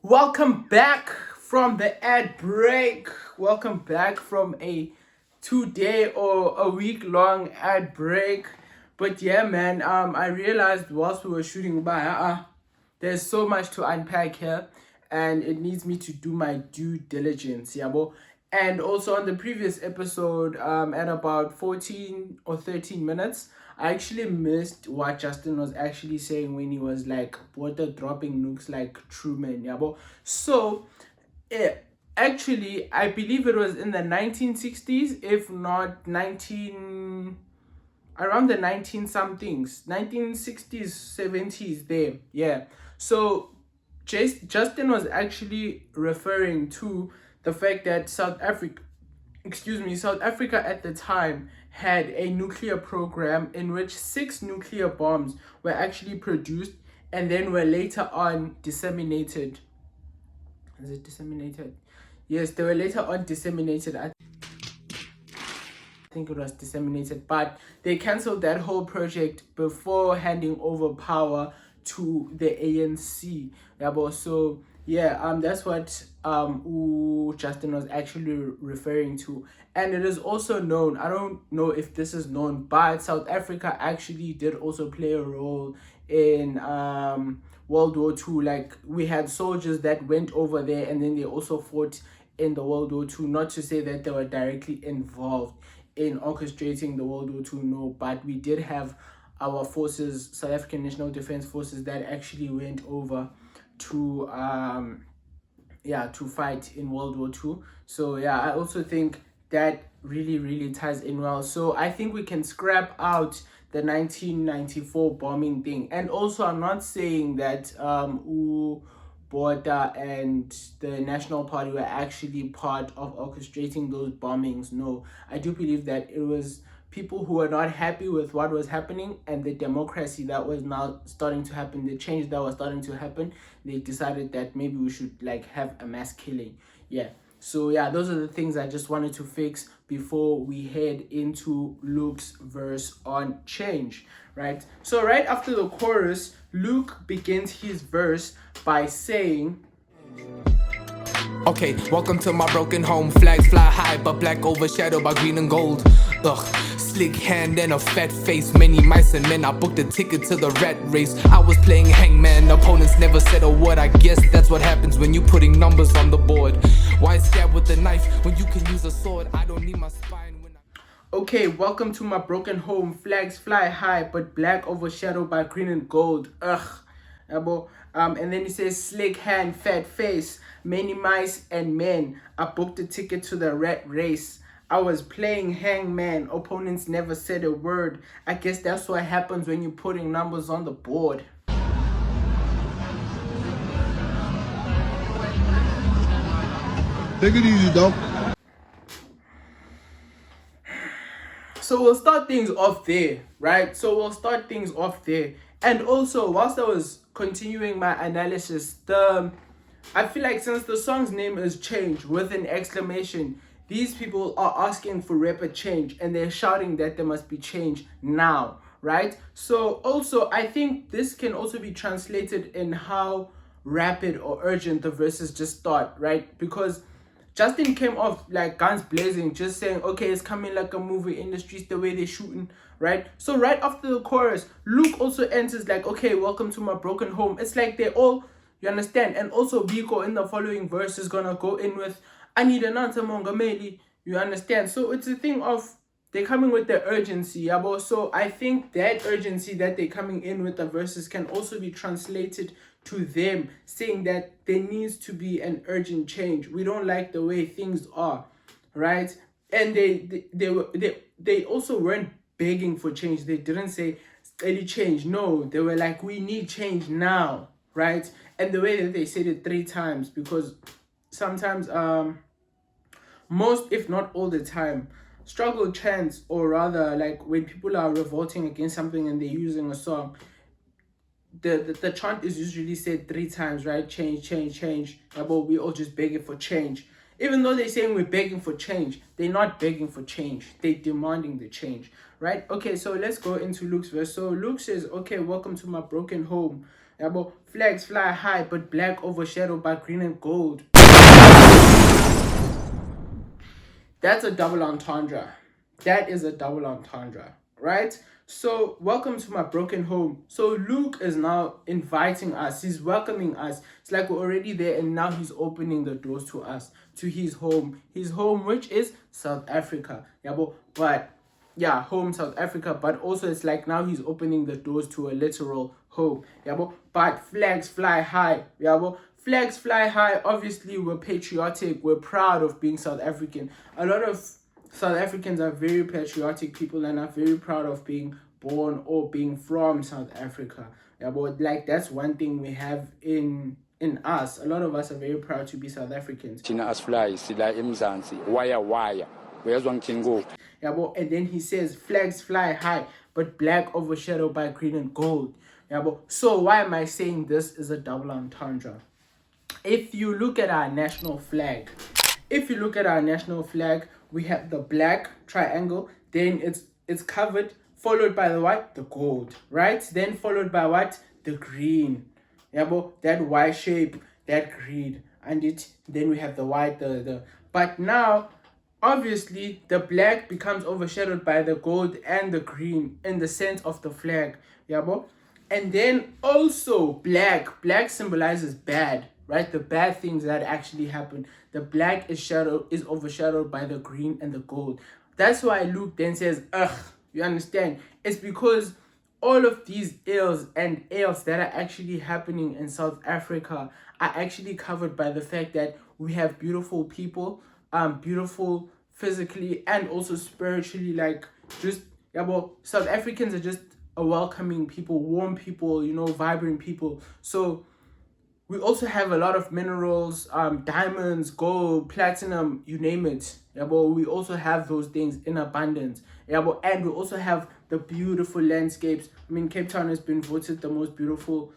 Welcome back from the ad break. Welcome back from a 2 day or a week long ad break. But yeah, man, I realized whilst we were shooting by, there's so much to unpack here, and it needs me to do my due diligence, yeah, bro. And also on the previous episode, at about 14 or 13 minutes, I actually missed what Justin was actually saying when he was like water dropping nukes like Truman, yeah, bro. So, yeah, actually, I believe it was in the 1960s, if not 19 around the 19 somethings, 1960s, 70s there. Yeah. So Justin was actually referring to the fact that South Africa at the time had a nuclear program in which 6 nuclear bombs were actually produced and then were later on disseminated. Is it disseminated? Yes, they were later on disseminated. I think it was disseminated, but they cancelled that whole project before handing over power to the ANC. Yeah, but so yeah, that's what Justin was actually referring to, and it is also known. I don't know if this is known, but South Africa actually did also play a role in World War II. Like, we had soldiers that went over there, and then they also fought in the World War II. Not to say that they were directly involved in orchestrating the World War II, no, but we did have our forces, South African National Defence Forces, that actually went over to to fight in World War II. So yeah, I also think that really ties in well. So I think we can scrap out the 1994 bombing thing. And also, I'm not saying that Botha and the National Party were actually part of orchestrating those bombings. No, I do believe that it was people who were not happy with what was happening and the democracy that was now starting to happen, the change that was starting to happen. They decided that maybe we should like have a mass killing. Yeah. So yeah, those are the things I just wanted to fix before we head into Luke's verse on change, right? So right after the chorus, Luke begins his verse by saying, okay, welcome to my broken home. Flags fly high, but black overshadowed by green and gold. Ugh, slick hand and a fat face. Many mice and men, I booked a ticket to the rat race. I was playing hangman, opponents never said a word. I guess that's what happens when you putting numbers on the board. Why stab with a knife when you can use a sword? I don't need my spine when okay, welcome to my broken home. Flags fly high, but black overshadowed by green and gold. Ugh. And then he says, slick hand, fat face, many mice and men. I booked a ticket to the rat race. I was playing hangman. Opponents never said a word. I guess that's what happens when you're putting numbers on the board. Take it easy, dog. So we'll start things off there, right? And also, whilst I was continuing my analysis, I feel like since the song's name is Change with an exclamation, these people are asking for rapid change and they're shouting that there must be change now, right? So also, I think this can also be translated in how rapid or urgent the verses just start, right? Because Justin came off like guns blazing, just saying, okay, it's coming like a movie, industry's the way they're shooting, right? So right after the chorus, Luke also enters like, okay, welcome to my broken home. It's like they all, you understand? And also Biko in the following verse is gonna go in with, I need an answer, Mongameli, you understand? So it's a thing of, they're coming with the urgency, yabo. So I think that urgency that they're coming in with the verses can also be translated to them saying that there needs to be an urgent change. We don't like the way things are, right? And they also weren't begging for change. They didn't say any change. No, they were like, we need change now, right? And the way that they said it 3 times, because sometimes most, if not all the time, struggle chants, or rather like when people are revolting against something and they're using a song, the chant is usually said 3 times, right? Change. But we all just begging for change. Even though they're saying we're begging for change, they're not begging for change. They're demanding the change, right? Okay, so let's go into Luke's verse. So Luke says, okay, welcome to my broken home. Yabo, flags fly high, but black overshadowed by green and gold. That's a double entendre. That is a double entendre, right? So, welcome to my broken home. So, Luke is now inviting us. He's welcoming us. It's like we're already there, and now he's opening the doors to us, to his home. His home, which is South Africa. But yeah, home South Africa. But also, it's like now he's opening the doors to a literal home. But flags fly high. Flags fly high. Obviously, we're patriotic. We're proud of being South African. A lot of South Africans are very patriotic people and are very proud of being born or being from South Africa. But like that's one thing we have in us. A lot of us are very proud to be South Africans. China as fly, sila emzansi, wire. Where's one can go? And then he says flags fly high, but black overshadowed by green and gold. So why am I saying this is a double entendre? If you look at our national flag, we have the black triangle, then it's covered, followed by the what? The gold, right? Then followed by what? The green. That Y shape, that green, and then we have the white, but now obviously the black becomes overshadowed by the gold and the green in the sense of the flag. And then also black symbolizes bad, right? The bad things that actually happen. The black is overshadowed by the green and the gold. That's why Luke then says, ugh, you understand? It's because all of these ills and ails that are actually happening in South Africa are actually covered by the fact that we have beautiful people, beautiful physically and also spiritually, like just, South Africans are just a welcoming people, warm people, vibrant people. So we also have a lot of minerals, diamonds, gold, platinum, you name it. We also have those things in abundance. And we also have the beautiful landscapes. I mean, Cape Town has been voted the most beautiful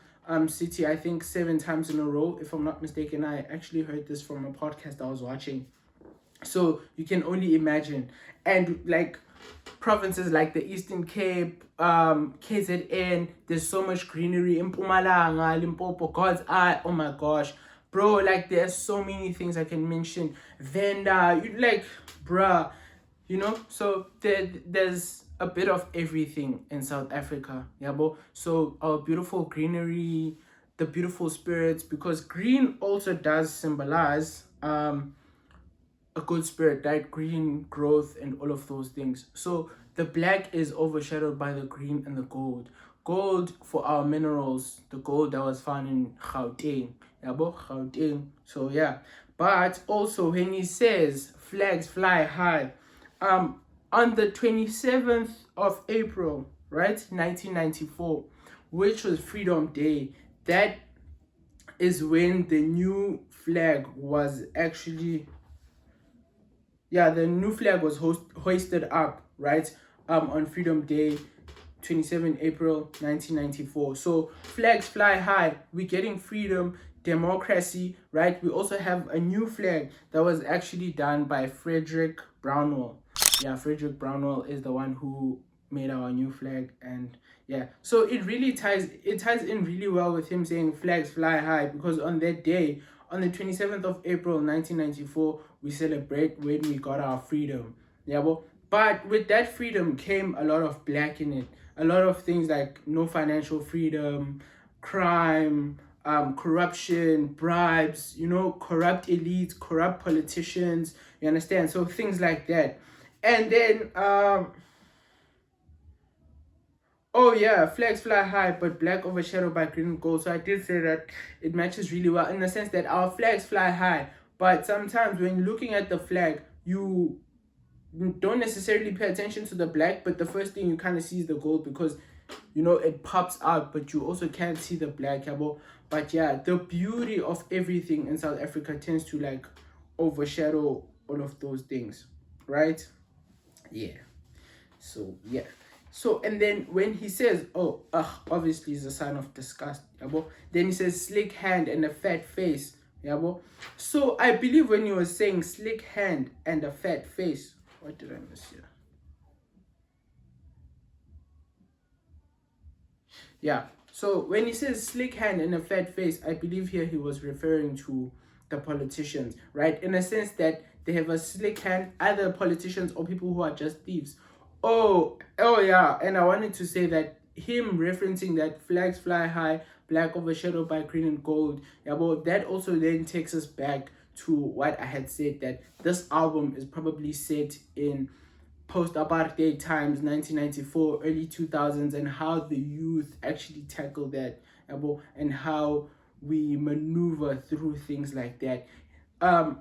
city, I think 7 times in a row, if I'm not mistaken. I actually heard this from a podcast I was watching. So you can only imagine. And like provinces like the Eastern Cape, KZN, there's so much greenery in Mpumalanga, Limpopo, God's Eye, oh my gosh. Bro, like there's so many things I can mention. Venda, bruh, so there's a bit of everything in South Africa. So our beautiful greenery, the beautiful spirits, because green also does symbolize a good spirit, right? Green growth and all of those things. So the black is overshadowed by the green and the gold. Gold for our minerals, the gold that was found in Gauteng. Gauteng. So yeah. But also when he says flags fly high, on the 27th of April, right, 1994, which was Freedom Day, that is when the new flag was actually the new flag was hoisted up, right, on Freedom Day, 27 April 1994. So flags fly high, we're getting freedom, democracy, right? We also have a new flag that was actually done by Frederick Brownell. Frederick Brownell is the one who made our new flag. And so it really ties in really well with him saying flags fly high, because on that day, on the 27th of April 1994, we celebrate when we got our freedom. But with that freedom came a lot of black in it. A lot of things like no financial freedom, crime, corruption, bribes, corrupt elites, corrupt politicians, you understand? So things like that. And then flags fly high, but black overshadowed by green and gold. So I did say that it matches really well in the sense that our flags fly high, but sometimes when you're looking at the flag, you don't necessarily pay attention to the black, but the first thing you kind of see is the gold, because it pops out, but you also can't see the black. But the beauty of everything in South Africa tends to like overshadow all of those things, right? So and then when he says obviously it's a sign of disgust, then he says slick hand and a fat face. So I believe when he was saying slick hand and a fat face, what did I miss here? So when he says slick hand and a fat face, I believe here he was referring to the politicians, right? In a sense that they have a slick hand, either politicians or people who are just thieves. Oh yeah, and I wanted to say that him referencing that flags fly high, black overshadowed by green and gold. Yeah, but that also then takes us back to what I had said, that this album is probably set in post-apartheid times, 1994, early 2000s, and how the youth actually tackle that, and how we maneuver through things like that.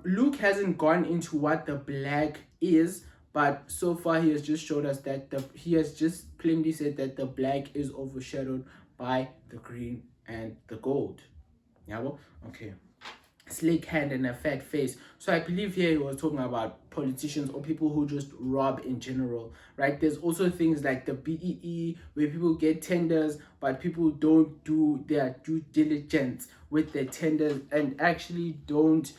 Luke hasn't gone into what the black is, but so far he has just showed us that he has just plainly said that the black is overshadowed by the green and the gold. Yeah, well, okay. Slick hand and a fat face. So I believe here he was talking about politicians or people who just rob in general, right? There's also things like the BEE where people get tenders, but people don't do their due diligence with their tenders and actually don't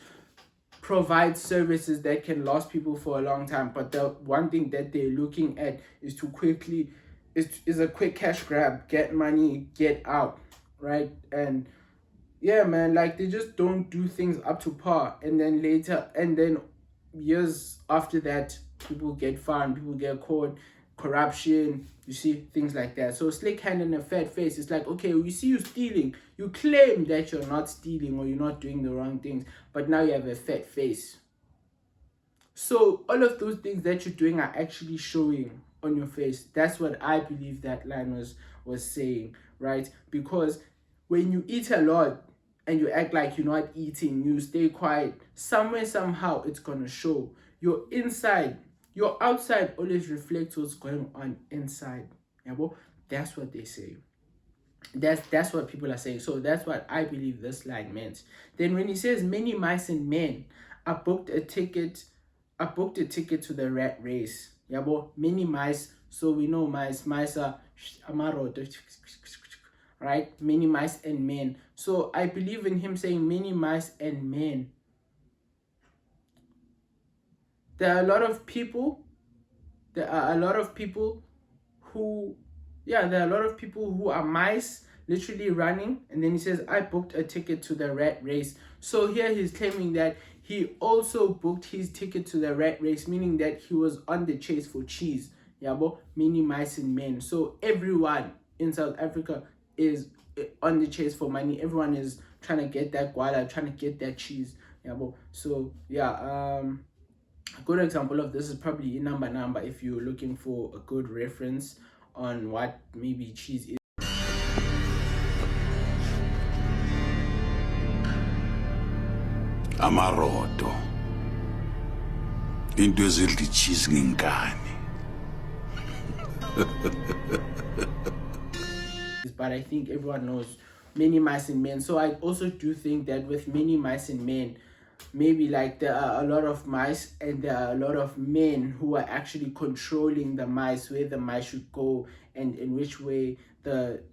provide services that can last people for a long time. But the one thing that they're looking at is to quickly is a quick cash grab, get money, get out, right? And yeah, man, like they just don't do things up to par, and then years after that, people get fined, people get caught, corruption, you see, things like that. So slick hand and a fat face, it's like, okay, we see you stealing, you claim that you're not stealing or you're not doing the wrong things, but now you have a fat face. So all of those things that you're doing are actually showing on your face. That's what I believe that line was saying, right? Because when you eat a lot and you act like you're not eating, you stay quiet, somewhere, somehow, it's gonna show. Your outside always reflects what's going on inside. Yeah, well, that's what they say. That's what people are saying. So that's what I believe this line meant. Then when he says many mice and men, I booked a ticket to the rat race. Yeah, well, many mice. So we know mice are amaroto, right? Many mice and men. So I believe in him saying many mice and men. There are a lot of people who are mice, literally running, and then he says, I booked a ticket to the rat race. So here he's claiming that he also booked his ticket to the rat race, meaning that he was on the chase for cheese. Yeah, but many mice and men. So everyone in South Africa is on the chase for money. Everyone is trying to get that guala, trying to get that cheese. Yeah, but so yeah, a good example of this is probably in number if you're looking for a good reference on what maybe cheese is. Amaroto into ezidla cheese ngengane. But I think everyone knows many mice and men. So I also do think that with many mice and men, maybe like there are a lot of mice and there are a lot of men who are actually controlling the mice, where the mice should go and in which way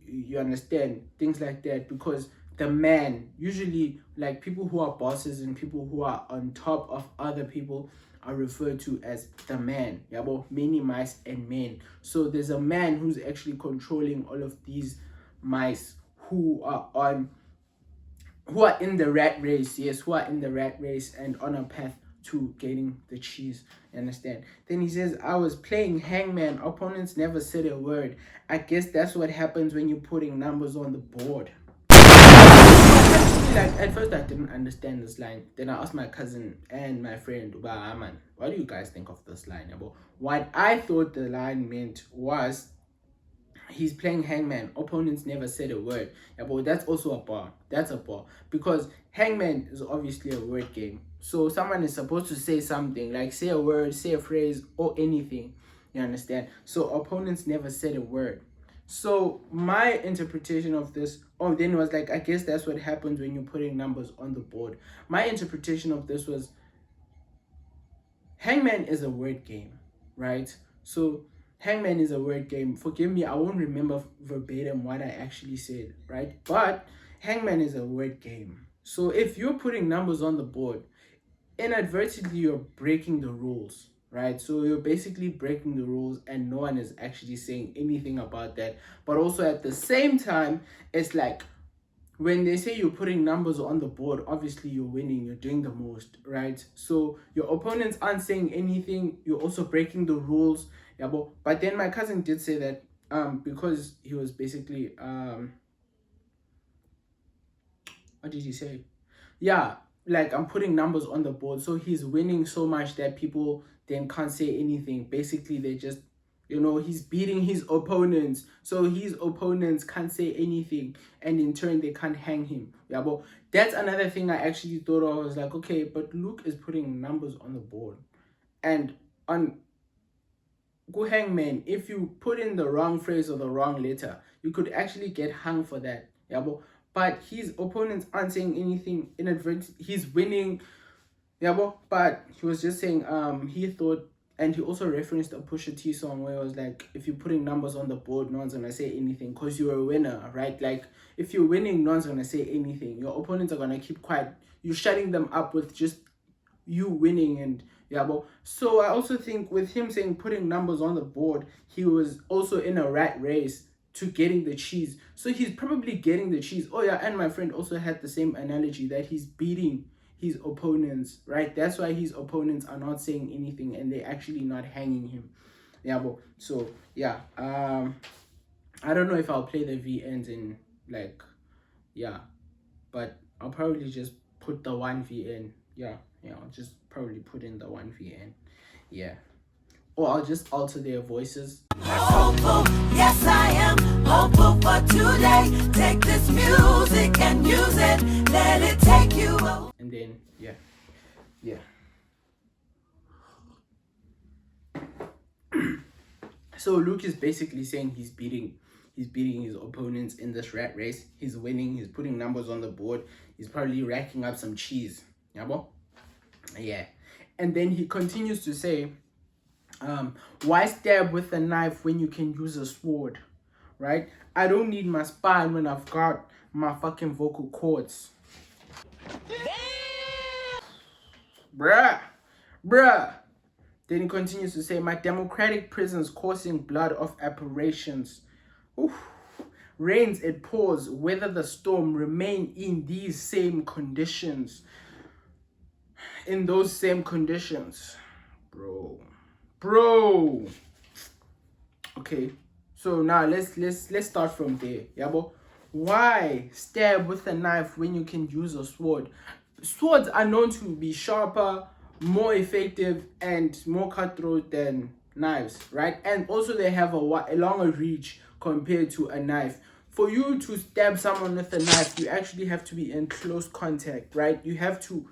you understand, things like that. Because the man, usually like people who are bosses and people who are on top of other people, are referred to as the man. Yeah, well, many mice and men. So there's a man who's actually controlling all of these mice who are in the rat race. Yes, who are in the rat race and on a path to getting the cheese. You understand? Then he says, I was playing hangman, opponents never said a word. I guess that's what happens when you're putting numbers on the board. Like, at first I didn't understand this line. Then I asked my cousin and my friend, man, what do you guys think of this line? What I thought the line meant was, he's playing hangman, opponents never said a word. Yeah, but that's also a bar. That's a bar. Because hangman is obviously a word game. So someone is supposed to say something, like say a word, say a phrase, or anything. You understand? So opponents never said a word. So my interpretation of this, then was like, I guess that's what happens when you're putting numbers on the board. My interpretation of this was, hangman is a word game, right? So hangman is a word game. Forgive me, I won't remember verbatim what I actually said, right? But hangman is a word game. So if you're putting numbers on the board, inadvertently you're breaking the rules, right? So you're basically breaking the rules and no one is actually saying anything about that. But also at the same time, it's like when they say you're putting numbers on the board, obviously you're winning, you're doing the most, right? So your opponents aren't saying anything, you're also breaking the rules. Yeah, but then my cousin did say that because he was basically what did he say? Yeah, like I'm putting numbers on the board, so he's winning so much that people then can't say anything. Basically, they just, he's beating his opponents, so his opponents can't say anything, and in turn they can't hang him. Yeah, but that's another thing I actually thought of. I was like, okay, but Luke is putting numbers on the board, and on Go Hangman, if you put in the wrong phrase or the wrong letter, you could actually get hung for that. Yeah, but his opponents aren't saying anything inadvertent. He's winning. Yeah, but he was just saying he thought, and he also referenced a Pusha T song where it was like, if you're putting numbers on the board, no one's gonna say anything because you're a winner, right? Like if you're winning, no one's gonna say anything. Your opponents are gonna keep quiet. You're shutting them up with just you winning. And yeah, so I also think with him saying putting numbers on the board, he was also in a rat race to getting the cheese. So he's probably getting the cheese. Oh yeah, and my friend also had the same analogy that he's beating his opponents, right? That's why his opponents are not saying anything and they're actually not hanging him. Yeah, so yeah, I don't know if I'll play the VNs in but I'll probably just put the one VN. I'll just probably put in the one VN. Yeah. Or I'll just alter their voices. Hopeful, yes I am hopeful for today. Take this music and use it, let it take you away. And then yeah. So Luke is basically saying he's beating his opponents in this rat race. He's winning, he's putting numbers on the board, he's probably racking up some cheese. Yeah. And then he continues to say, why stab with a knife when you can use a sword, right? I don't need my spine when I've got my fucking vocal cords. Bruh. Then he continues to say, my democratic prisons coursing blood of apparitions. Oof. Rains it pours, weather the storm, remain in these same conditions. In those same conditions. Bro. Okay. So now let's start from there. Yeah, why stab with a knife when you can use a sword? Swords are known to be sharper, more effective, and more cutthroat than knives, right? And also they have a longer reach compared to a knife. For you to stab someone with a knife, you actually have to be in close contact, right? You have to,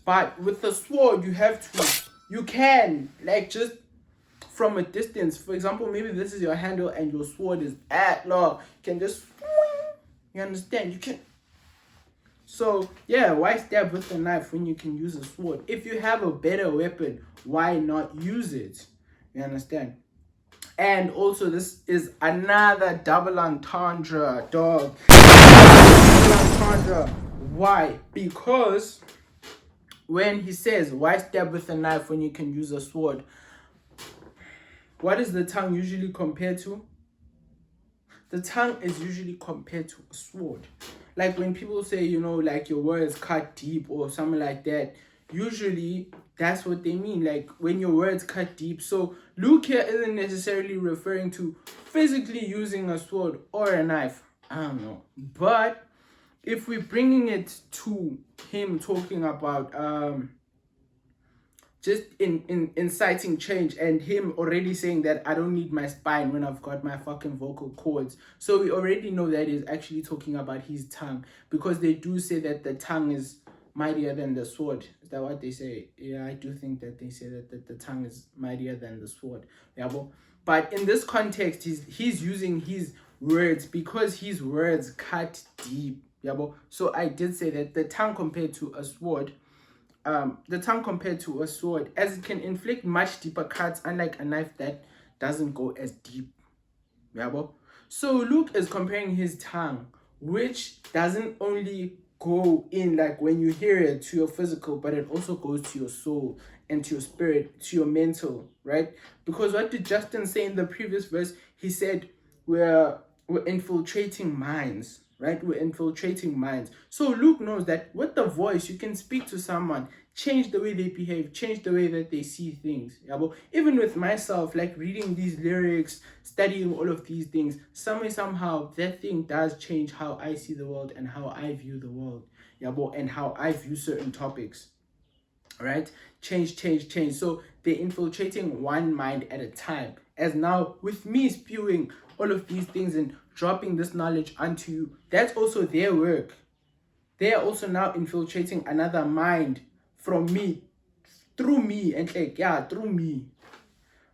but with the sword, you can, like, just from a distance. For example, maybe this is your handle and your sword is at long. You can just, you understand? You can. So yeah, why stab with a knife when you can use a sword? If you have a better weapon, why not use it? You understand? And also, this is another double entendre, dog. Double entendre. Why? Because when he says, why stab with a knife when you can use a sword? What is the tongue usually compared to? The tongue is usually compared to a sword. Like when people say, like your words cut deep or something like that, usually that's what they mean. Like when your words cut deep. So Luke here isn't necessarily referring to physically using a sword or a knife. I don't know. But if we're bringing it to him talking about just inciting change, and him already saying that I don't need my spine when I've got my fucking vocal cords. So we already know that he's actually talking about his tongue, because they do say that the tongue is mightier than the sword. Is that what they say? Yeah, I do think that they say that the tongue is mightier than the sword. Yeah, but in this context, he's using his words because his words cut deep. Yeah, so I did say that the tongue compared to a sword, as it can inflict much deeper cuts, unlike a knife that doesn't go as deep. Yeah, so Luke is comparing his tongue, which doesn't only go in, like when you hear it, to your physical, but it also goes to your soul and to your spirit, to your mental, right? Because what did Justin say in the previous verse? He said we're infiltrating minds, right? We're infiltrating minds. So Luke knows that with the voice, you can speak to someone, change the way they behave, change the way that they see things. Yeah, but even with myself, like reading these lyrics, studying all of these things, somehow that thing does change how I see the world and how I view the world. Yeah, but and how I view certain topics. Right? Change. So they're infiltrating one mind at a time. As now with me spewing all of these things and dropping this knowledge onto you, that's also their work. They are also now infiltrating another mind from me, through me, and like, yeah, through me.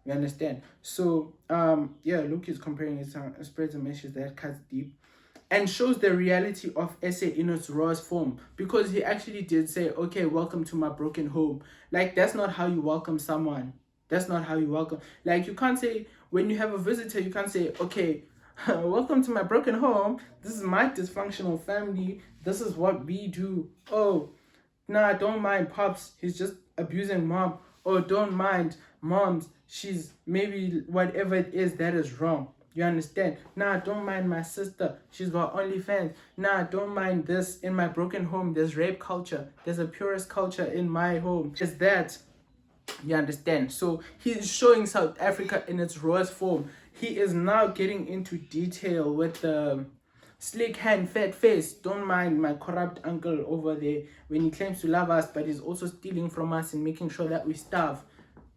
You understand? So yeah, Luke is comparing it, spreads a message that cuts deep and shows the reality of SA in its rawest form, because he actually did say, okay, welcome to my broken home. Like, that's not how you welcome someone. That's not how you welcome. Like, you can't say, when you have a visitor, you can't say, okay, welcome to my broken home. This is my dysfunctional family. This is what we do. Oh, nah, don't mind Pops, he's just abusing Mom. Or don't mind Mom's, she's maybe whatever it is that is wrong. You understand? Nah, don't mind my sister, she's got OnlyFans. Nah, don't mind this. In my broken home, there's rape culture. There's a purist culture in my home. Just that. You understand? So he's showing South Africa in its rawest form. He is now getting into detail with the slick hand, fat face. Don't mind my corrupt uncle over there when he claims to love us, but he's also stealing from us and making sure that we starve.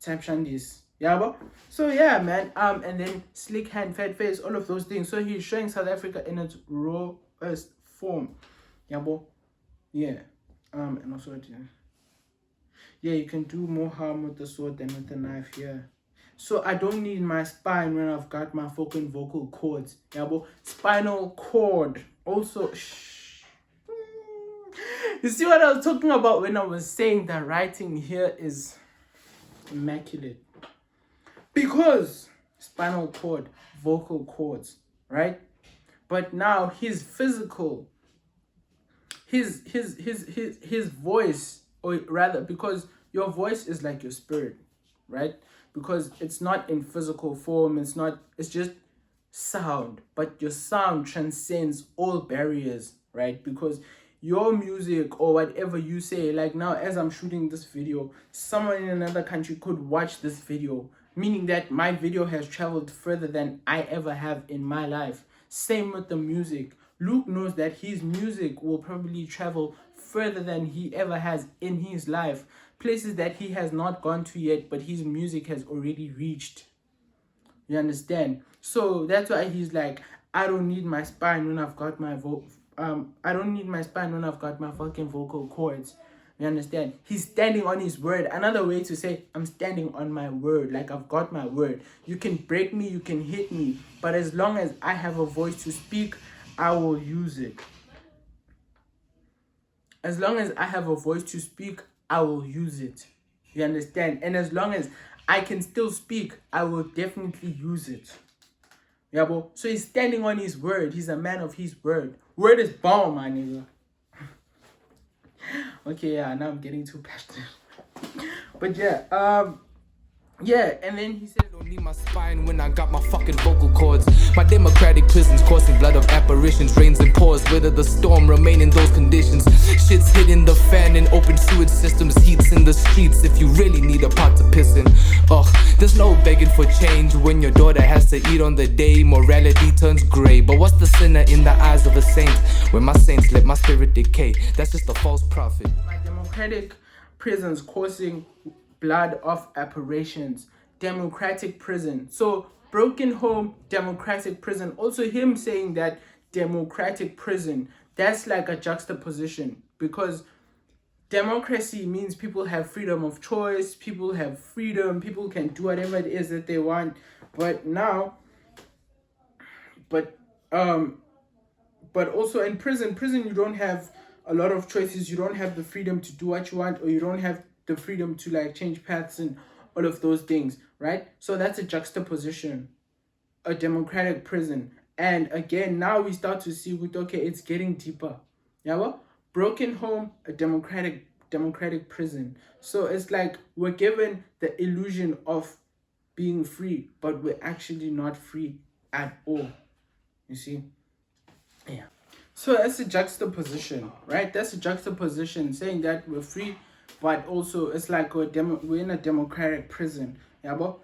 Type shandis. Yeah, bro? So yeah, man. And then slick hand, fat face, all of those things. So he's showing South Africa in its rawest form. Yeah, bro? Yeah. And also, yeah, you can do more harm with the sword than with the knife. Yeah. So I don't need my spine when I've got my fucking vocal cords. Yeah, bro? Spinal cord. Also, you see what I was talking about when I was saying that writing here is immaculate? Because spinal cord, vocal cords, right? But now his physical, his voice, or rather, because your voice is like your spirit, right? Because it's not in physical form, it's just sound, but your sound transcends all barriers, right? Because your music or whatever you say, like now as I'm shooting this video, someone in another country could watch this video, meaning that my video has traveled further than I ever have in my life. Same with the music. Luke knows that his music will probably travel further than he ever has in his life. Places that he has not gone to yet, but his music has already reached. You understand? So that's why he's like, I don't need my spine when I've got my I don't need my spine when I've got my fucking vocal cords. You understand? He's standing on his word. Another way to say, I'm standing on my word. Like, I've got my word. You can break me, you can hit me, but as long as I have a voice to speak, I will use it. As long as I have a voice to speak, I will use it. You understand? And as long as I can still speak, I will definitely use it. Yeah, bro. So he's standing on his word. He's a man of his word. Word is bomb, my nigga. Okay, yeah, now I'm getting too passionate. But yeah, yeah, and then he said, I don't need my spine when I got my fucking vocal cords. My democratic prisons coursing blood of apparitions, rains and pours, weather the storm, remain in those conditions. Shit's hitting the fan in open sewage systems, heats in the streets if you really need a pot to piss in. Ugh, there's no begging for change when your daughter has to eat on the day morality turns grey. But what's the sinner in the eyes of a saint? When my saints let my spirit decay, that's just a false prophet. My democratic prisons coursing blood of apparitions. Democratic prison. So broken home, democratic prison. Also him saying that democratic prison, that's like a juxtaposition, because democracy means people have freedom of choice, people have freedom, people can do whatever it is that they want. But now, but also in prison you don't have a lot of choices. You don't have the freedom to do what you want, or you don't have the freedom to like change paths and all of those things, right? So that's a juxtaposition, a democratic prison. And again, now we start to see with, okay, it's getting deeper. Yeah, well, broken home, a democratic prison. So it's like we're given the illusion of being free, but we're actually not free at all. You see? Yeah. So that's a juxtaposition, right? That's a juxtaposition saying that we're free, but also it's like we're in a democratic prison. Yeah, but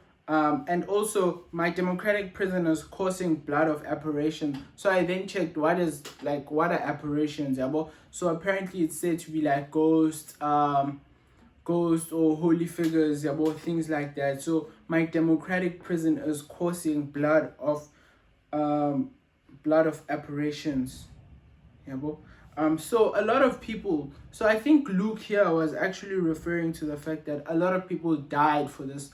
and also my democratic prison is causing blood of apparition. So I then checked what are apparitions, yeah, but so apparently it's said to be like ghosts, or holy figures, yeah, but things like that. So my democratic prison is causing blood of apparitions. Yeah, bro. So a lot of people, so I think Luke here was actually referring to the fact that a lot of people died for this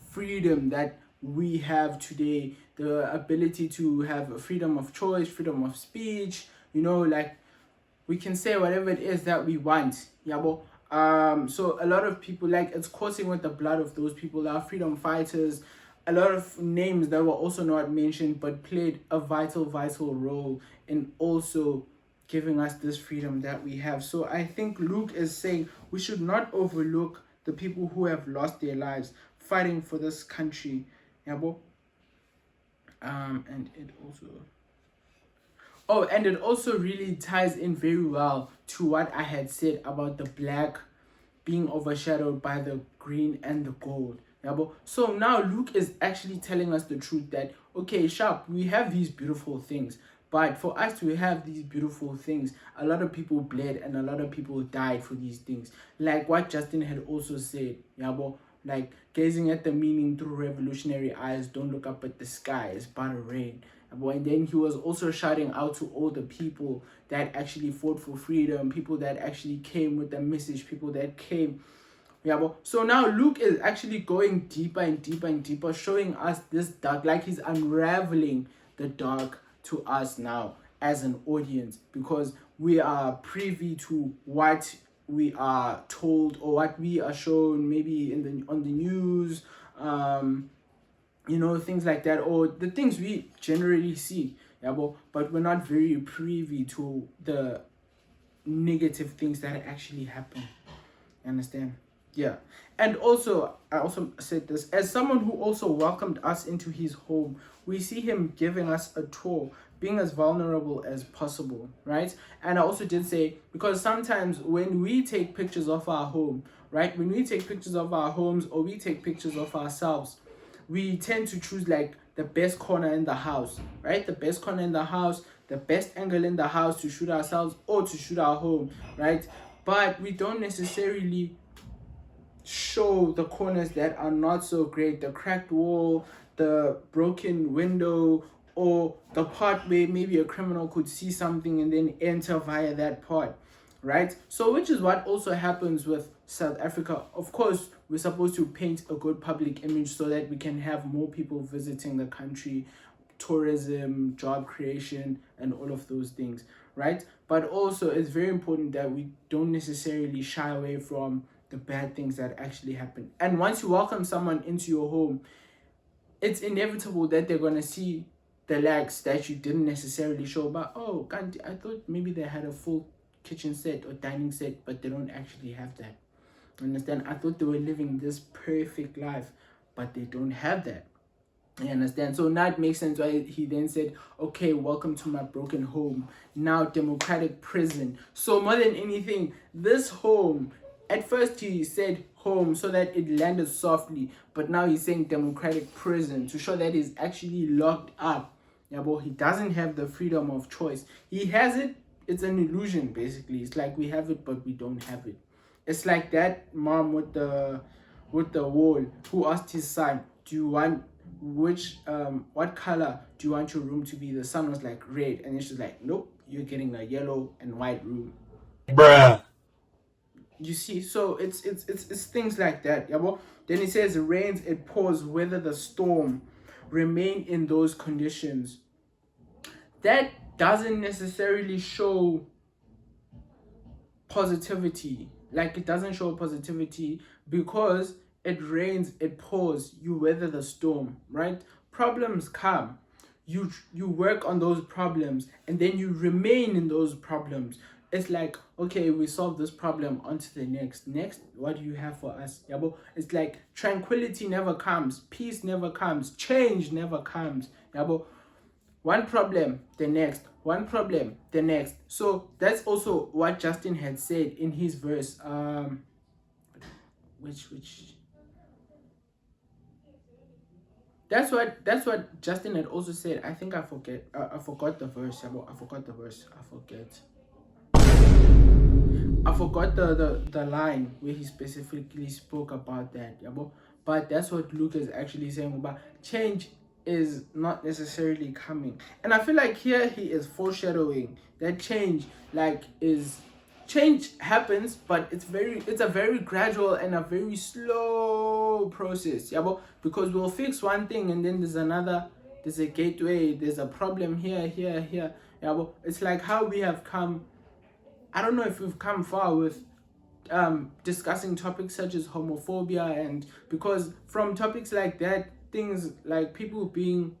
freedom that we have today, the ability to have a freedom of choice, freedom of speech, like we can say whatever it is that we want. Yeah, bro. So a lot of people, like, it's coursing with the blood of those people, our freedom fighters, a lot of names that were also not mentioned but played a vital role in also giving us this freedom that we have. So I think Luke is saying we should not overlook the people who have lost their lives fighting for this country. Yeah, bro. And it also really ties in very well to what I had said about the black being overshadowed by the green and the gold. Yeah, but so now Luke is actually telling us the truth that, okay, sharp, we have these beautiful things, but for us to have these beautiful things, a lot of people bled and a lot of people died for these things. Like what Justin had also said, yeah, but like gazing at the meaning through revolutionary eyes, don't look up at the sky, it's but a rain. And then he was also shouting out to all the people that actually fought for freedom, people that actually came with the message, people that came. Yeah, but so now Luke is actually going deeper and deeper and deeper, showing us this dark, like he's unraveling the dark to us now as an audience, because we are privy to what we are told or what we are shown maybe on the news, things like that, or the things we generally see. Yeah, but we're not very privy to the negative things that actually happen. Understand? Yeah. And also, I also said this, as someone who also welcomed us into his home, we see him giving us a tour, being as vulnerable as possible, right? And I also did say, because sometimes when we take pictures of our home, right, when we take pictures of our homes or we take pictures of ourselves, we tend to choose like the best corner in the house, right? The best corner in the house, the best angle in the house to shoot ourselves or to shoot our home, right? But we don't necessarily show the corners that are not so great, the cracked wall, the broken window, or the part where maybe a criminal could see something and then enter via that part, right? So which is what also happens with South Africa. Of course, we're supposed to paint a good public image so that we can have more people visiting the country, tourism, job creation, and all of those things, right? But also it's very important that we don't necessarily shy away from the bad things that actually happen. And once you welcome someone into your home, it's inevitable that they're going to see the lacks that you didn't necessarily show. But oh, I thought maybe they had a full kitchen set or dining set, but they don't actually have that. Understand? I thought they were living this perfect life, but they don't have that. You understand? So now it makes sense why he then said, okay, welcome to my broken home, now democratic prison. So more than anything, this home, at first he said home so that it landed softly, but now he's saying democratic prison to show that he's actually locked up. Yeah, but he doesn't have the freedom of choice. He has it, it's an illusion basically. It's like we have it but we don't have it. It's like that mom with the wall who asked his son, do you want what color do you want your room to be? The son was like red, and then she's like, nope, you're getting a yellow and white room. Bruh. You see, so it's things like that. Yeah, well, then it says it rains, it pours, weather the storm, remain in those conditions. That doesn't necessarily show positivity. Like, it doesn't show positivity because it rains, it pours, you weather the storm, right? Problems come. You work on those problems and then you remain in those problems. it's like, okay, we solve this problem, on to the next. Next, what do you have for us? Yabo? It's like tranquility never comes, peace never comes, change never comes. Yabo? One problem, the next. One problem, the next. So that's also what Justin had said in his verse. Which that's what Justin had also said. I think I forgot the verse. I forgot the verse. I forgot the line where he specifically spoke about that. But that's what Luke is actually saying about change is not necessarily coming. And I feel like here he is foreshadowing that change happens, but it's a very gradual and a very slow process. Because we'll fix one thing and then there's a gateway, there's a problem here. It's like how we have come. I don't know if we've come far with discussing topics such as homophobia, and because from topics like that, things like people being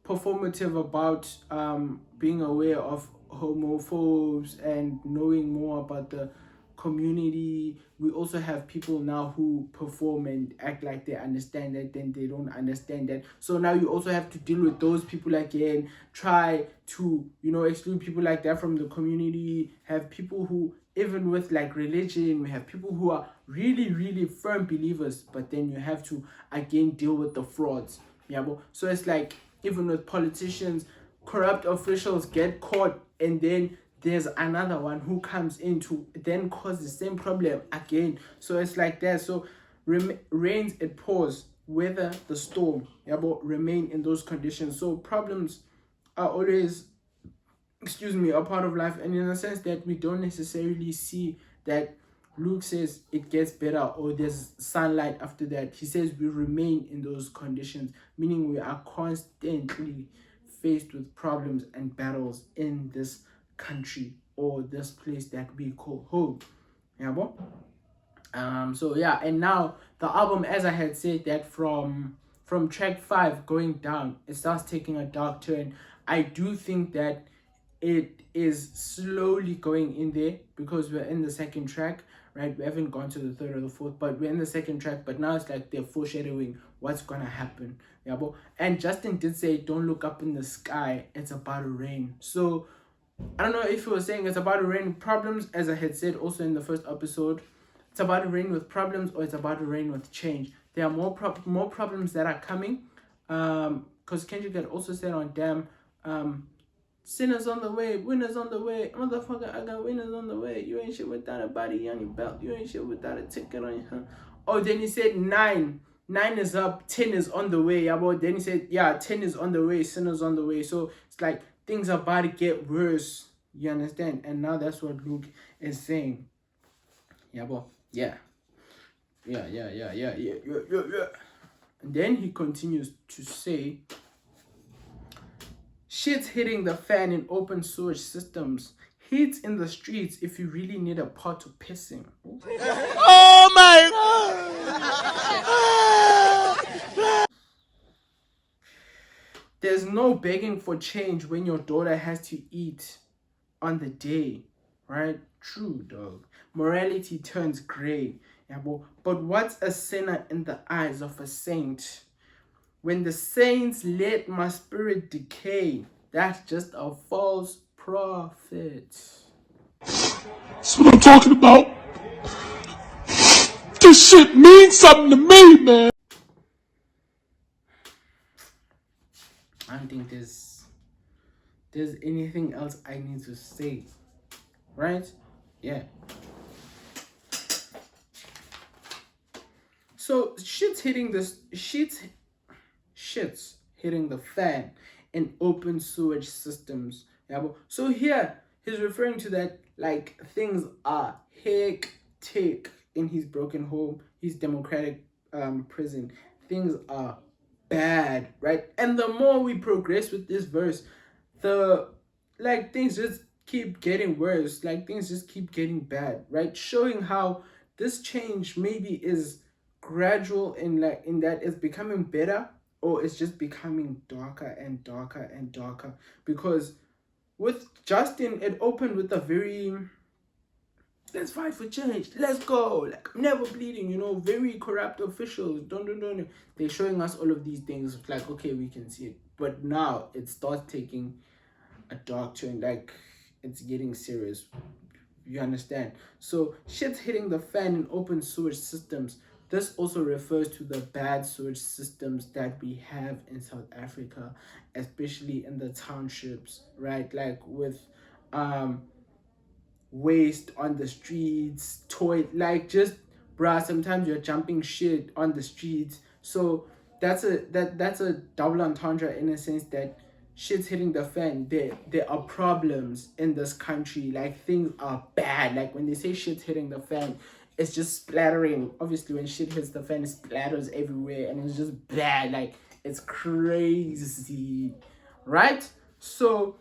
performative about being aware of homophobes and knowing more about the community, we also have people now who perform and act like they understand that, then they don't understand that. So now you also have to deal with those people again, try to, exclude people like that from the community. Have people who, even with like religion, we have people who are really, really firm believers, but then you have to again deal with the frauds. So it's like, even with politicians, corrupt officials get caught, and then there's another one who comes in to then cause the same problem again. So it's like that. So rains it pours, weather the storm, remain in those conditions. So problems are always, a part of life, and in a sense that we don't necessarily see that Luke says it gets better or there's sunlight after that. He says we remain in those conditions, meaning we are constantly faced with problems and battles in this country or this place that we call home. And now the album, as I had said, that from track 5 going down, it starts taking a dark turn. I do think that it is slowly going in there because we're in the second track, right? We haven't gone to the third or the fourth, but we're in the second track. But now it's like they're foreshadowing what's gonna happen. And Justin did say, don't look up in the sky, it's about to rain. So I don't know if he was saying it's about to rain with problems, as I had said also in the first episode. It's about to rain with problems, or it's about to rain with change. There are more problems that are coming. Because Kendrick had also said on Damn, sinners on the way, winners on the way, motherfucker, I got winners on the way. You ain't shit without a body on your belt. You ain't shit without a ticket on your hand. Oh, then he said 9 is up, 10 is on the way. Then he said, 10 is on the way, sinners on the way. So it's like things are about to get worse. You understand? And now that's what Luke is saying. Yeah. And then he continues to say, shit's hitting the fan in open sewage systems. Heat in the streets if you really need a pot to piss in. Oh my God! There's no begging for change when your daughter has to eat on the day, right? True, dog. Morality turns gray. But what's a sinner in the eyes of a saint? When the saints let my spirit decay, that's just a false prophet. That's what I'm talking about. This shit means something to me, man. I don't think there's anything else I need to say, right? Yeah. So shit's hitting the fan in open sewage systems. So here he's referring to that, like, things are hectic in his broken home, his democratic prison. Things are bad, right? And the more we progress with this verse, things just keep getting worse. Things just keep getting bad, right? Showing how this change maybe is gradual in that it's becoming better, or it's just becoming darker and darker and darker, because with Justin, it opened with a very let's fight for change, let's go, like never bleeding, you know, very corrupt officials, don't. They're showing us all of these things, like okay, we can see it. But now it starts taking a dark turn, like it's getting serious. You understand? So shit's hitting the fan in open sewage systems. This also refers to the bad sewage systems that we have in South Africa, especially in the townships, right? Like with waste on the streets, like just bruh, sometimes you're jumping shit on the streets. So that's a double entendre in a sense that shit's hitting the fan. There are problems in this country, like things are bad. Like when they say shit's hitting the fan, it's just splattering. Obviously when shit hits the fan, it splatters everywhere and it's just bad, like it's crazy, right? So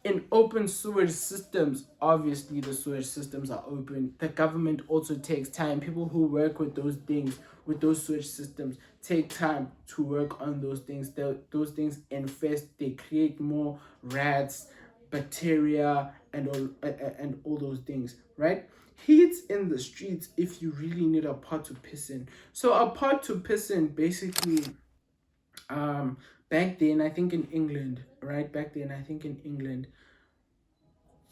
in open sewage systems, obviously the sewage systems are open. The government also takes time. People who work with those things, with those sewage systems, take time to work on those things. Those things infest. They create more rats, bacteria, and all those things, right? Heat in the streets if you really need a pot to piss in. So a pot to piss in, basically, back then, I think in England, right? Back then, I think in England,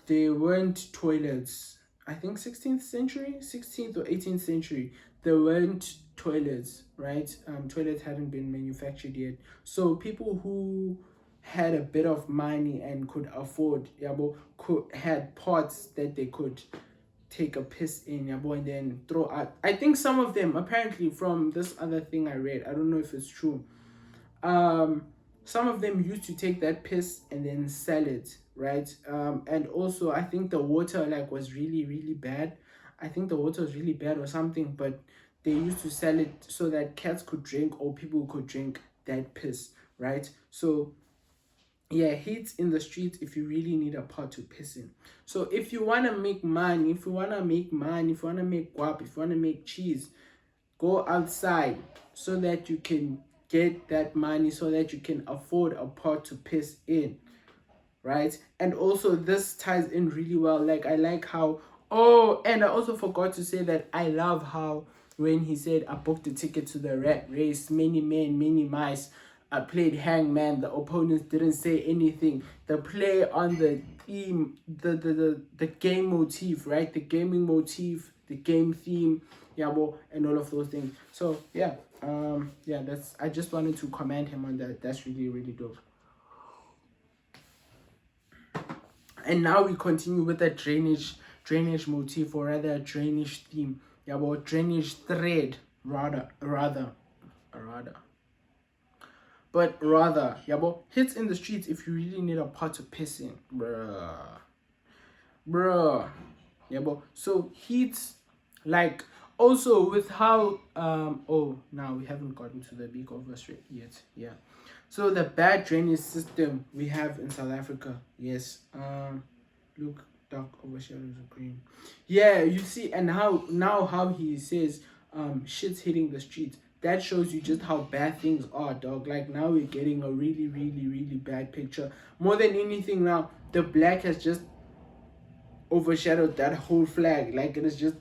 there weren't toilets. I think 16th or 18th century, there weren't toilets, right? Toilets hadn't been manufactured yet. So people who had a bit of money and could afford, had pots that they could take a piss in, and then throw out. I think some of them, apparently from this other thing I read, I don't know if it's true, some of them used to take that piss and then sell it, right? And also I think the water was really, really bad. I think the water was really bad or something, but they used to sell it so that cats could drink or people could drink that piss, right? So yeah, heat in the streets if you really need a pot to piss in. So if you want to make money, if you want to make guap, if you want to make cheese, go outside so that you can get that money, so that you can afford a pot to piss in, right? And also this ties in really well. Like I like how, and I also forgot to say that I love how when he said I booked a ticket to the rat race, many men, many mice, I played hangman, the opponents didn't say anything. The play on the theme, the game motif, right? The gaming motif, the game theme, and all of those things. So yeah, that's, I just wanted to commend him on that. That's really, really dope. And now we continue with the drainage motif, or rather a drainage theme. Drainage thread, rather. But rather, hits in the streets if you really need a pot to piss in, bruh. So heats, like, also with how now we haven't gotten to the big verse yet. So the bad drainage system we have in South Africa, yes. Look, dark overshadows of green. Yeah, you see, and how he says shit's hitting the streets. That shows you just how bad things are, dog. Like now we're getting a really, really, really bad picture. More than anything now, the black has just overshadowed that whole flag. Like it is just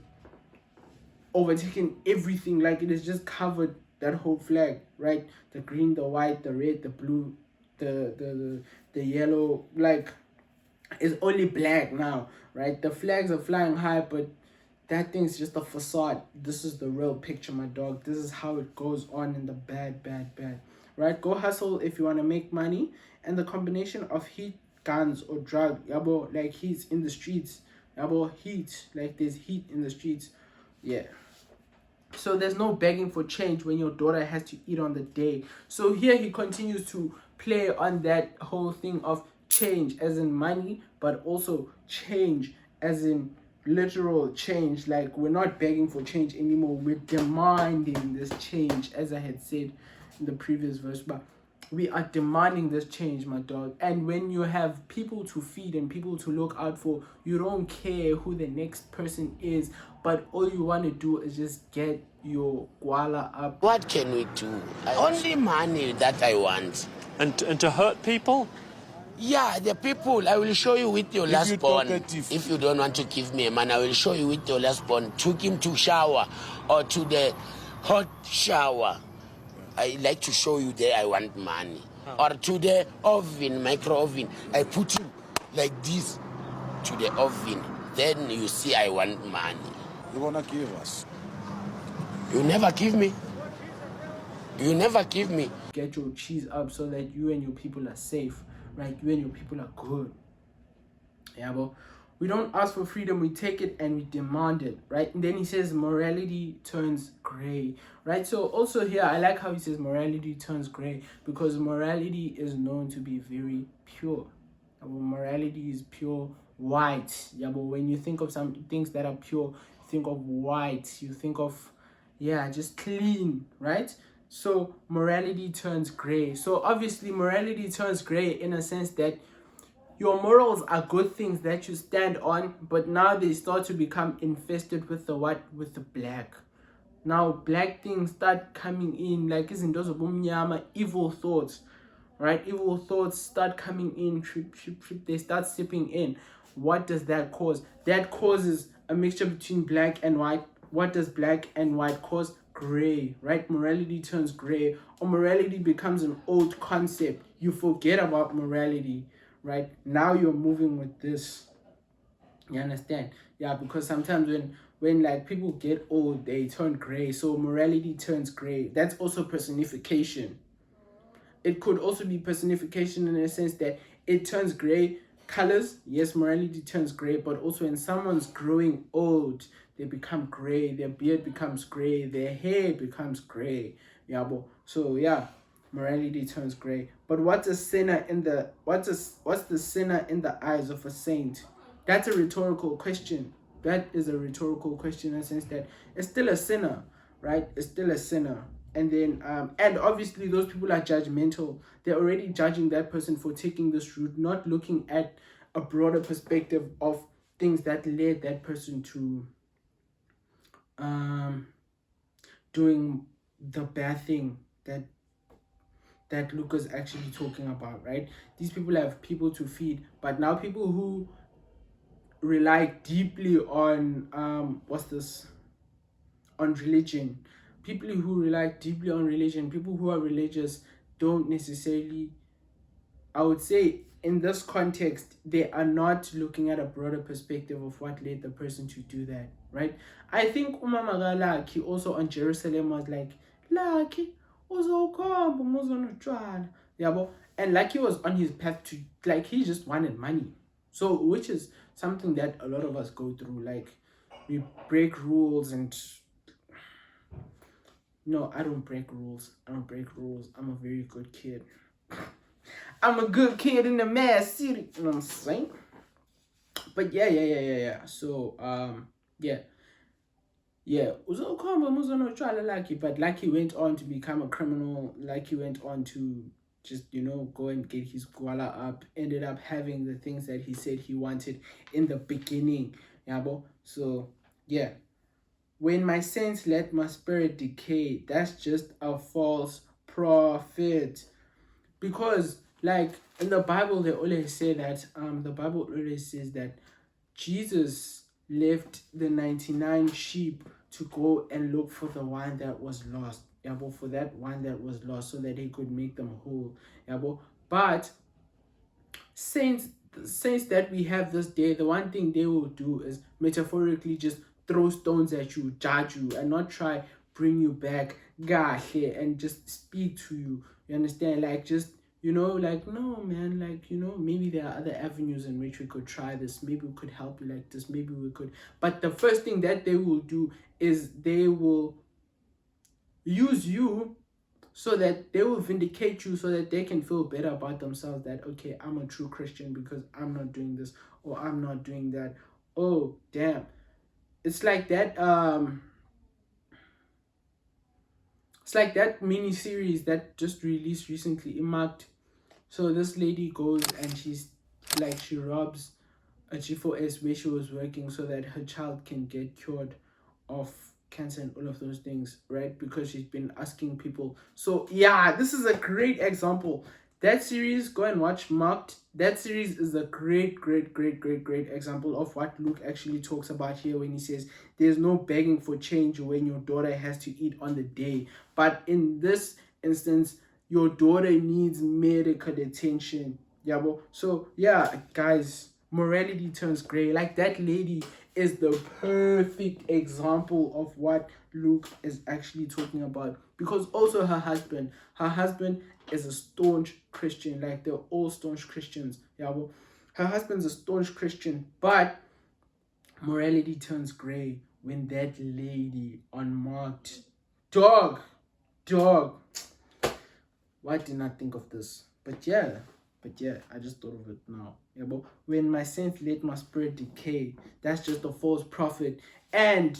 overtaken everything. Like it has just covered that whole flag, right? The green, the white, the red, the blue, the yellow. Like it's only black now, right? The flags are flying high, but that thing's just a facade. This is the real picture, my dog. This is how it goes on in the bad, right? Go hustle if you want to make money. And the combination of heat, guns, or drug, like heat's in the streets, heat, like there's heat in the streets. Yeah. So there's no begging for change when your daughter has to eat on the day. So here he continues to play on that whole thing of change as in money, but also change as in literal change. Like we're not begging for change anymore, we're demanding this change, as I had said in the previous verse. But we are demanding this change, my dog. And when you have people to feed and people to look out for, you don't care who the next person is, but all you want to do is just get your koala up. What can we do? Only money that I want. And to hurt people? Yeah, the people, I will show you with your last you born. talkative. If you don't want to give me a man, I will show you with your last born. Took him to shower or to the hot shower. I like to show you there I want money. Or to the oven, micro oven. I put him like this to the oven. Then you see I want money. You wanna give us? You never give me. You never give me. Get your cheese up so that you and your people are safe, right? You and your people are good. Yeah, but we don't ask for freedom, we take it and we demand it, right? And then he says morality turns gray, right? So also here, I like how he says morality turns gray, because morality is known to be very pure. Morality is pure white. Yeah, but when you think of some things that are pure, you think of white, you think of, yeah, just clean, right? So morality turns gray. So obviously morality turns gray in a sense that your morals are good things that you stand on, but now they start to become infested with the what? With the black. Now black things start coming in, like izinto zobumnyama, evil thoughts, right? Evil thoughts start coming in, they start sipping in. What does that cause? That causes a mixture between black and white. What does black and white cause? Gray, right? Morality turns gray, or morality becomes an old concept. You forget about morality, right? Now you're moving with this. You understand? Yeah, because sometimes when like people get old, they turn gray. So morality turns gray. That's also personification. It could also be personification in a sense that it turns gray. Colors, yes, morality turns gray, but also when someone's growing old, they become gray. Their beard becomes gray. Their hair becomes gray. Yeah, so yeah, morality turns gray. But what's the sinner in the eyes of a saint? That's a rhetorical question. That is a rhetorical question in the sense that it's still a sinner, right? It's still a sinner. And then and obviously those people are judgmental. They're already judging that person for taking this route, not looking at a broader perspective of things that led that person to doing the bad thing that Luca's actually talking about, right? These people have people to feed, but now people who rely deeply on on religion, people who rely deeply on religion, people who are religious don't necessarily, I would say in this context, they are not looking at a broader perspective of what led the person to do that, right? I think Umama Laki also on Jerusalem was like, Laki, yeah, and Laki was on his path to, like, he just wanted money. So, which is something that a lot of us go through, like, we break rules and no, I don't break rules. I'm a very good kid. I'm a good kid in the mad city. You know what I'm saying? But yeah. So yeah. But Lucky went on to become a criminal. Lucky went on to just, go and get his guala up. Ended up having the things that he said he wanted in the beginning. Yeah, so yeah. When my saints let my spirit decay, that's just a false prophet. Because, like, in the Bible, they always say that, the Bible always says that Jesus left the 99 sheep to go and look for the one that was lost. Yeah, for that one that was lost, so that he could make them whole. Yeah, but saints that we have this day, the one thing they will do is metaphorically just throw stones at you, judge you, and not try bring you back gahle and just speak to you. You understand? Like, just, like, no man, like, maybe there are other avenues in which we could try this. Maybe we could help you like this. Maybe we could. But the first thing that they will do is they will use you so that they will vindicate you, so that they can feel better about themselves, that, okay, I'm a true Christian because I'm not doing this, or I'm not doing that. Oh, damn. It's like that mini series that just released recently, Impact. So this lady goes and she's like, she robs a G4S where she was working so that her child can get cured of cancer and all of those things, right? Because she's been asking people. So yeah, this is a great example. That series, go and watch Marked. That series is a great example of what Luke actually talks about here when he says there's no begging for change when your daughter has to eat on the day. But in this instance, your daughter needs medical attention. Yeah, bro. So yeah, guys, morality turns gray. Like, that lady is the perfect example of what Luke is actually talking about. Because also her husband is a staunch Christian. Like, they're all staunch Christians. Yeah, well, her husband's a staunch Christian, but morality turns gray when that lady unmarked, dog, why didn't I think of this? But yeah, I just thought of it now. Yeah, but when my saints let my spirit decay, that's just a false prophet. And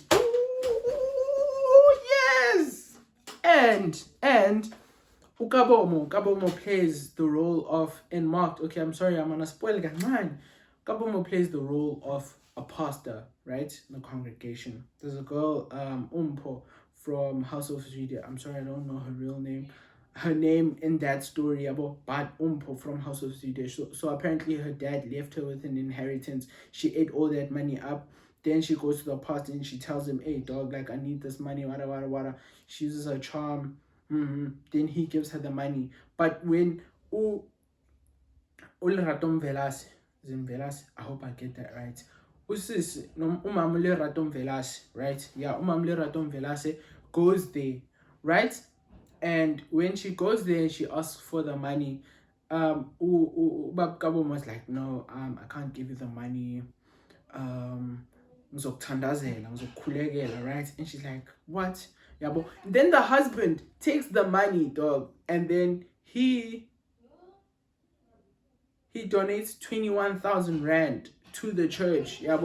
yes, and Kabomo plays the role of, in Marked. Okay, I'm sorry, I'm gonna spoil it, man. Kabomo plays the role of a pastor, right, in the congregation. There's a girl, Umpo, from House of Judah. I'm sorry, I don't know her real name. Her name in that story about Bad Umpo from House of Judah. So apparently her dad left her with an inheritance. She ate all that money up. Then she goes to the pastor and she tells him, hey dog, like, I need this money, wada. She uses her charm. Then he gives her the money. But when Ulratom Velas, I hope I get that right. Usis Umamule Ratom Velas, right? Yeah, Umamule Ratom Velas goes there, right? And when she goes there and she asks for the money, Bab Kabom was like, no, I can't give you the money. Right? And she's like, what? Yeah, but then the husband takes the money, dog, and then he donates 21,000 rand to the church. Yeah,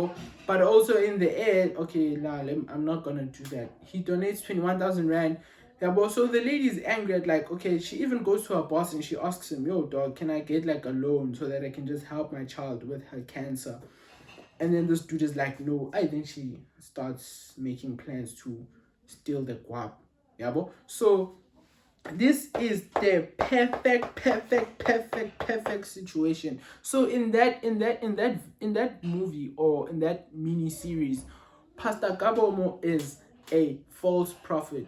but also in the end, okay, I'm not gonna do that. He donates 21,000 rand. Yeah, but so the lady's angry at, like, okay, she even goes to her boss and she asks him, yo dog, can I get like a loan so that I can just help my child with her cancer? And then this dude is like, no. I think she starts making plans to steal the guap. Yeah, bro. So this is the perfect situation. So in that movie, or in that mini series, Pastor Gabomo is a false prophet.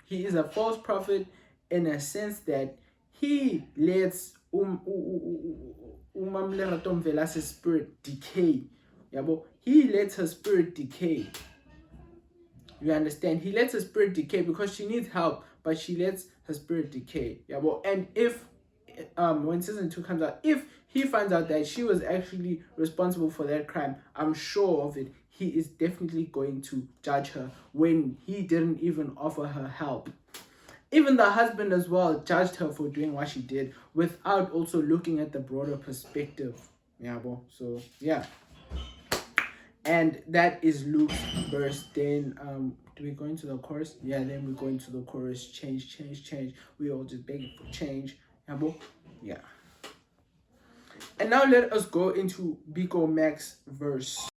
He is a false prophet in a sense that he lets Umamleratom Velas's spirit decay. Yeah, but he lets her spirit decay. You understand? He lets her spirit decay because she needs help, but she lets her spirit decay. Yeah, but and if when season 2 comes out, if he finds out that she was actually responsible for that crime, I'm sure of it, he is definitely going to judge her when he didn't even offer her help. Even the husband as well judged her for doing what she did without also looking at the broader perspective. Yeah, bro. So yeah. And that is Luke's verse. Then do we go into the chorus? Yeah, then we go into the chorus. Change. We all just begging for change. Yeah, bro. Yeah. And now let us go into Biko Mac's verse.